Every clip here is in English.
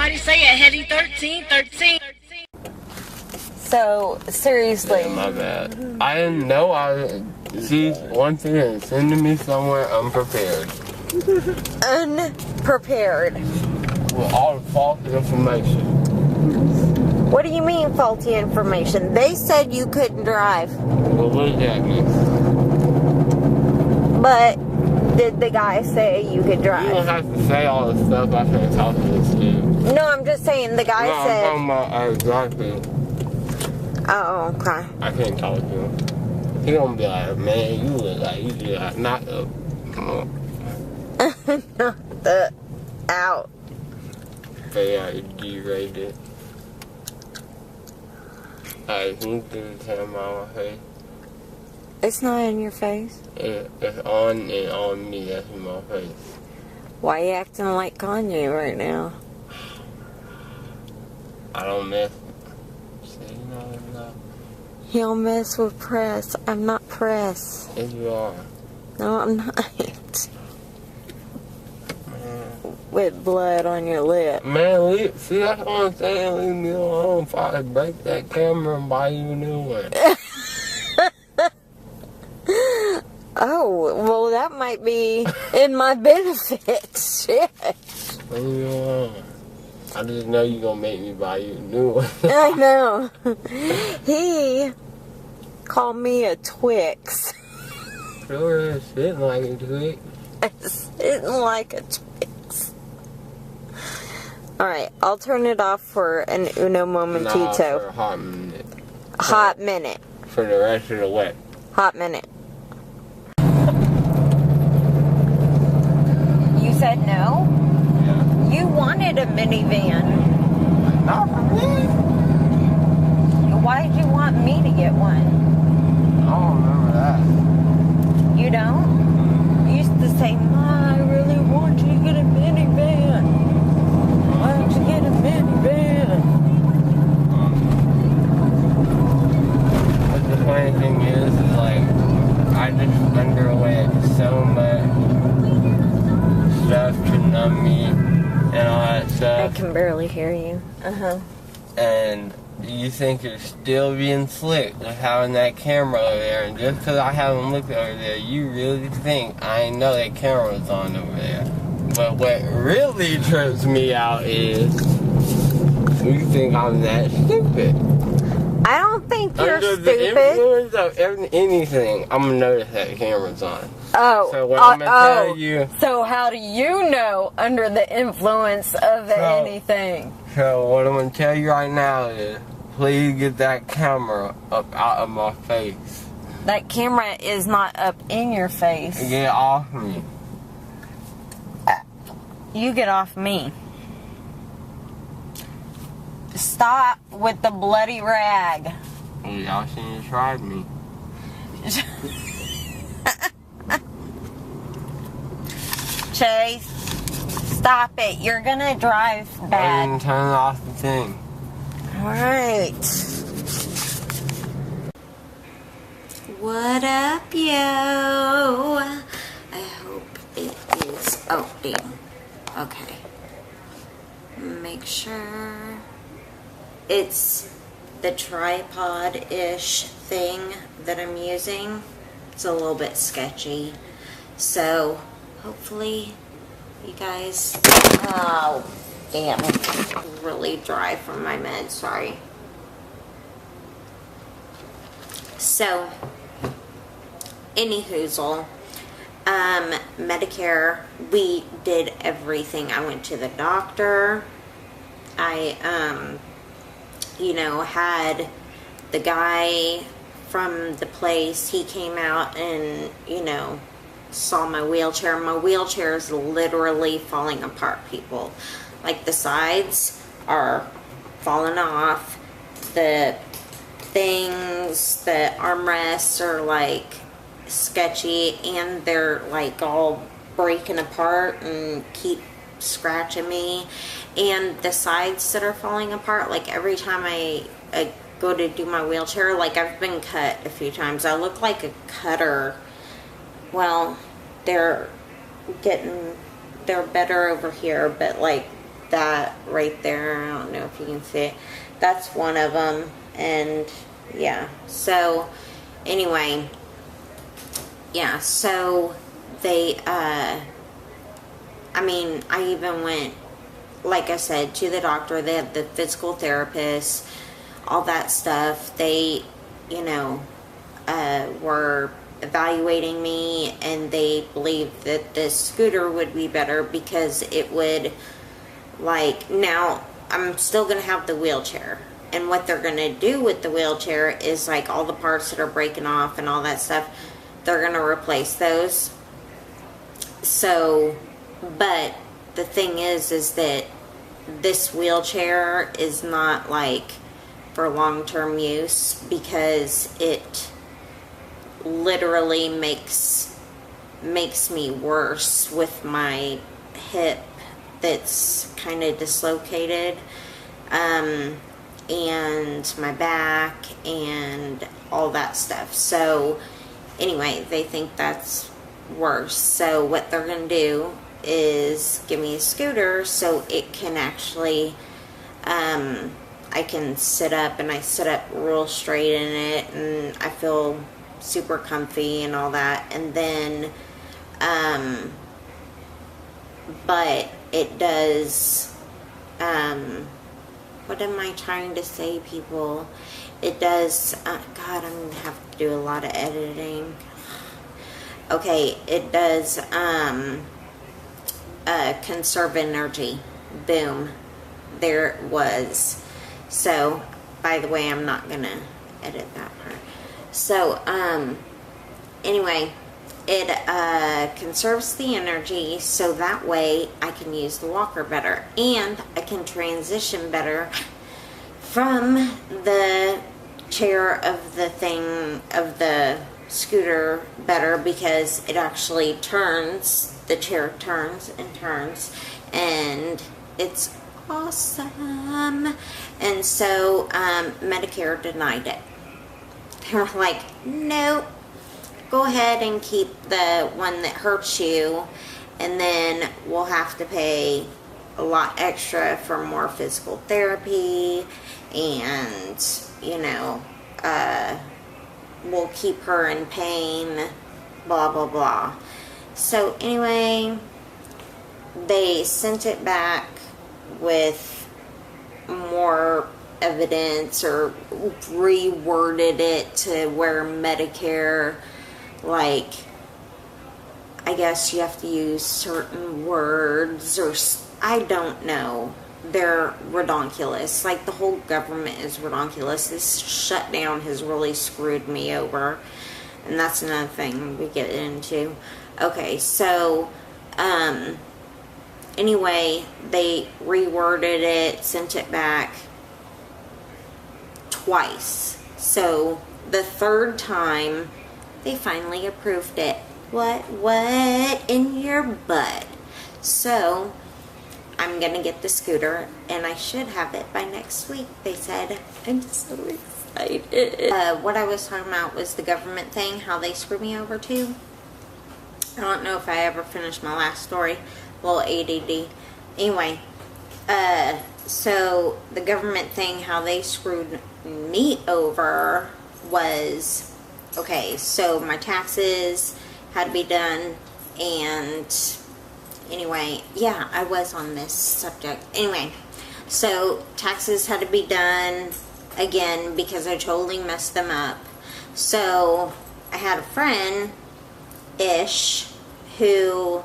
Somebody say it, Hetty 13, 13. So, seriously. Yeah, my bad. I didn't know see, once again, sending me somewhere unprepared. Unprepared. With all the false information. What do you mean faulty information? They said you couldn't drive. Well, look at me. But did the guy say you could drive? You don't have to say all the stuff I can't talk to this dude. No, I'm just saying the guy said... I'm talking about exactly. Oh, okay. I can't talk to him. He gonna be like, man, you look like you just got knocked up. Knocked out. But yeah, you G-rated. Alright, can you do the camera on my face? It's not in your face. It's on and on me, that's in my face. Why are you acting like Kanye right now? I don't mess. See, no. You don't mess with press. I'm not press. Yes, you are. No, I'm not. Man. With blood on your lip. Man, see, that's what I'm saying. Leave me alone. If I break that camera and buy you a new one. Oh, well, that might be in my benefit. Shit. Leave me alone. I just know you're gonna make me buy you a new one. I know. He called me a Twix. Sure is sitting like a Twix. Sitting like a Twix. Alright, I'll turn it off for an uno momentito. Nah, for a hot minute. Hot minute. For the rest of the week. Hot minute. You said no? Yeah. You wanted a minivan. Not for me. Why did you want me to get one? I don't remember that. You don't? You used to say, Ma, I really want you to get a minivan. Why don't you get a minivan? But the funny thing is like, I just underwent so much stuff to numb me and all that I stuff. can barely hear you. Uh-huh. And you think you're still being slick with having that camera over there, and just because I haven't looked over there, you really think I know that camera's on over there. But what really trips me out is you think I'm that stupid. I don't think you're Under stupid. the influence of anything, I'm gonna notice that the camera's on. Oh. So what I'm gonna tell you. So how do you know under the influence of anything? So what I'm gonna tell you right now is, please get that camera up out of my face. That camera is not up in your face. Get off me. You get off me. Stop with the bloody rag. Y'all shouldn't have tried me. Chase, stop it. You're gonna drive I bad. didn't turn off the thing. Alright. What up, yo? I hope it is. Oh, damn. Okay. Make sure it's the tripod-ish thing that I'm using. It's a little bit sketchy. So, hopefully, you guys... Oh, damn. It's really dry from my meds. Sorry. So, anywhoozle. Medicare, we did everything. I went to the doctor. I, had the guy from the place, he came out and, saw my wheelchair. My wheelchair is literally falling apart, people. Like, the sides are falling off. The things, the armrests are, like, sketchy, and they're, like, all breaking apart and keep scratching me. And the sides that are falling apart, like, every time I go to do my wheelchair, like, I've been cut a few times. I look like a cutter. Well, they're better over here, but, like, that right there. I don't know if you can see it. That's one of them. And yeah, so anyway, yeah, so they, I mean, I even went, like I said, to the doctor. They had the physical therapist, all that stuff. They, you know, were evaluating me, and they believed that this scooter would be better because it would, like, now I'm still going to have the wheelchair. And what they're going to do with the wheelchair is, like, all the parts that are breaking off and all that stuff, they're going to replace those. So, but the thing is that this wheelchair is not, like, for long-term use, because it literally makes me worse with my hip that's kind of dislocated. And my back and all that stuff. So anyway, they think that's worse. So what they're going to do is give me a scooter so it can actually, I can sit up, and I sit up real straight in it, and I feel super comfy and all that. And then, but it does, what am I trying to say, people? It does, God, I'm going to have to do a lot of editing. Okay, it does, conserve energy. Boom. There it was. So, by the way, I'm not going to edit that part. So, anyway, it conserves the energy, so that way I can use the walker better, and I can transition better from the chair of the thing, of the scooter better, because it actually turns, the chair turns and turns, and it's awesome. And so Medicare denied it. They're like, nope, go ahead and keep the one that hurts you, and then we'll have to pay a lot extra for more physical therapy, and, you know, we'll keep her in pain, blah, blah, blah. So anyway, they sent it back with more evidence, or reworded it to where Medicare, like, I guess you have to use certain words, or I don't know. They're redonkulous. Like, the whole government is redonkulous. This shutdown has really screwed me over, and that's another thing we get into. Okay, so anyway, they reworded it, sent it back twice. So the third time, they finally approved it. What in your butt? So I'm gonna get the scooter, and I should have it by next week, they said. I'm so excited. What I was talking about was the government thing, how they screwed me over too. I don't know if I ever finished my last story. A little ADD. Anyway, so the government thing, how they screwed me over was, okay, so my taxes had to be done, and anyway, yeah, I was on this subject. Anyway, so taxes had to be done again because I totally messed them up. So I had a friend-ish who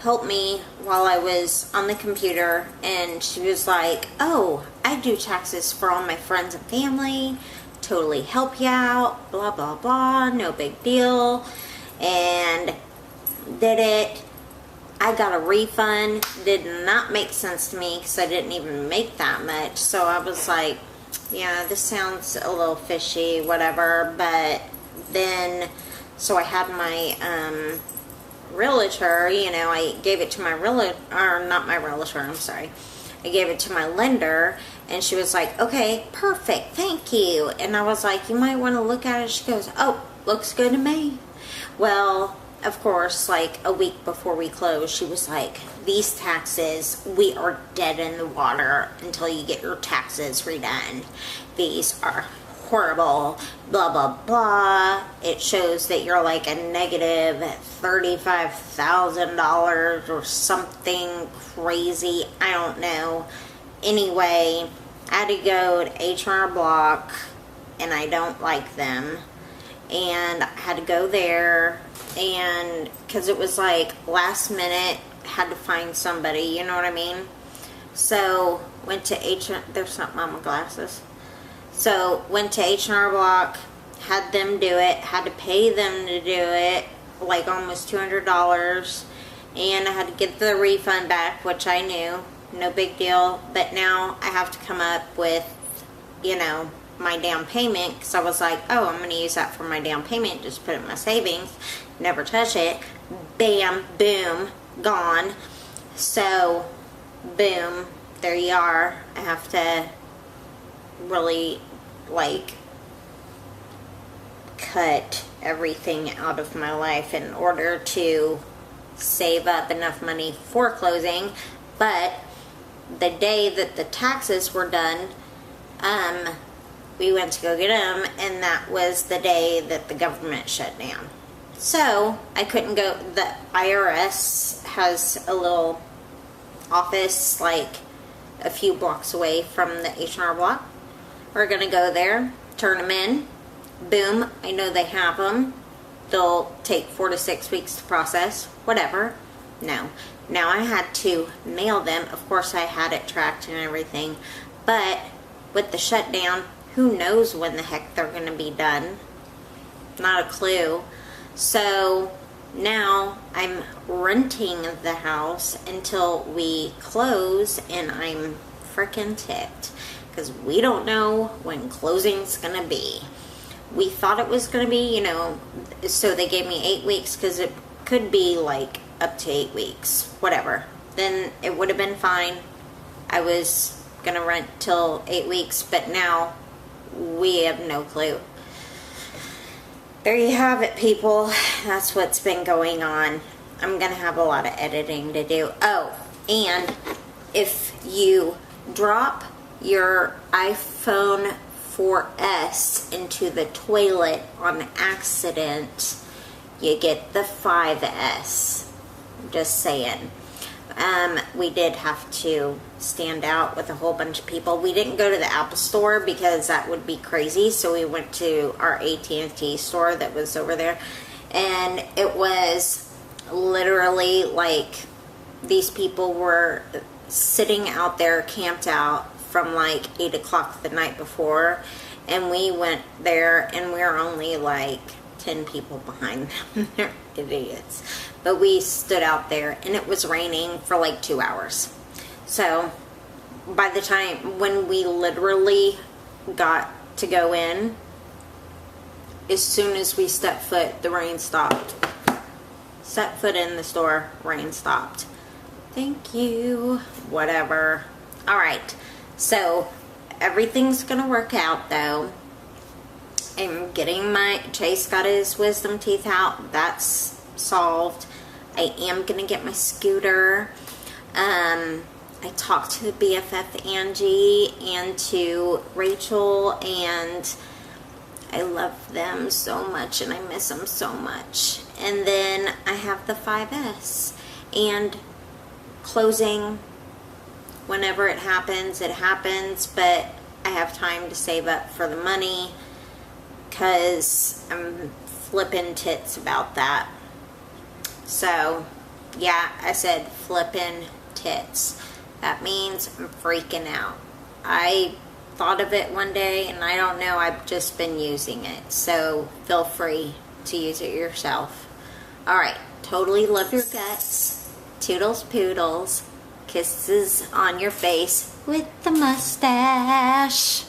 helped me while I was on the computer, and she was like, oh, I do taxes for all my friends and family, totally help you out, blah, blah, blah, no big deal, and did it. I got a refund. Did not make sense to me because I didn't even make that much, so I was like, yeah, this sounds a little fishy, whatever. But then, so I had my realtor, you know, I gave it to my realtor, or not my realtor, I'm sorry. I gave it to my lender, and she was like, okay, perfect, thank you. And I was like, you might want to look at it. She goes, oh, looks good to me. Well, of course, like a week before we closed, she was like, these taxes, we are dead in the water until you get your taxes redone. These are horrible, blah, blah, blah. It shows that you're like a negative $35,000 or something crazy. I don't know. Anyway, I had to go to H&R Block, and I don't like them. And I had to go there, and because it was like last minute, had to find somebody, you know what I mean? So went to there's something on my glasses. So went to H&R Block, had them do it, had to pay them to do it, like almost $200, and I had to get the refund back, which I knew, no big deal. But now I have to come up with, you know, my down payment, because I was like, oh, I'm going to use that for my down payment, just put it in my savings, never touch it. Bam, boom, gone. So, boom, there you are. I have to really, like, cut everything out of my life in order to save up enough money for closing. But the day that the taxes were done, we went to go get them, and that was the day that the government shut down. So I couldn't go. The IRS has a little office like a few blocks away from the H&R Block. We're gonna go there, turn them in. Boom, I know they have them. They'll take 4 to 6 weeks to process, whatever. No, now I had to mail them. Of course I had it tracked and everything, but with the shutdown, who knows when the heck they're going to be done? Not a clue. So now I'm renting the house until we close, and I'm freaking ticked because we don't know when closing's going to be. We thought it was going to be, you know, so they gave me 8 weeks because it could be like up to 8 weeks, whatever. Then it would have been fine. I was going to rent till 8 weeks, but now we have no clue. There you have it, people. That's what's been going on. I'm going to have a lot of editing to do. Oh, and if you drop your iPhone 4S into the toilet on accident, you get the 5S. Just saying. We did have to stand out with a whole bunch of people. We didn't go to the Apple store because that would be crazy, so we went to our AT&T store that was over there, and it was literally like these people were sitting out there camped out from like 8 o'clock the night before, and we went there and we were only like 10 people behind them. They're idiots. But we stood out there, and it was raining for like 2 hours. So by the time when we literally got to go in, as soon as we stepped foot, the rain stopped. Set foot in the store, rain stopped. Thank you. Whatever. Alright, so everything's gonna work out though. I'm getting my, Chase got his wisdom teeth out. That's solved. I am going to get my scooter. I talked to the BFF Angie and to Rachel, and I love them so much and I miss them so much. And then I have the 5S, and closing, whenever it happens, but I have time to save up for the money because I'm flipping tits about that. So, yeah, I said flipping tits. That means I'm freaking out. I thought of it one day, and I don't know, I've just been using it. So, feel free to use it yourself. Alright, totally love your guts. Toodles poodles. Kisses on your face with the mustache.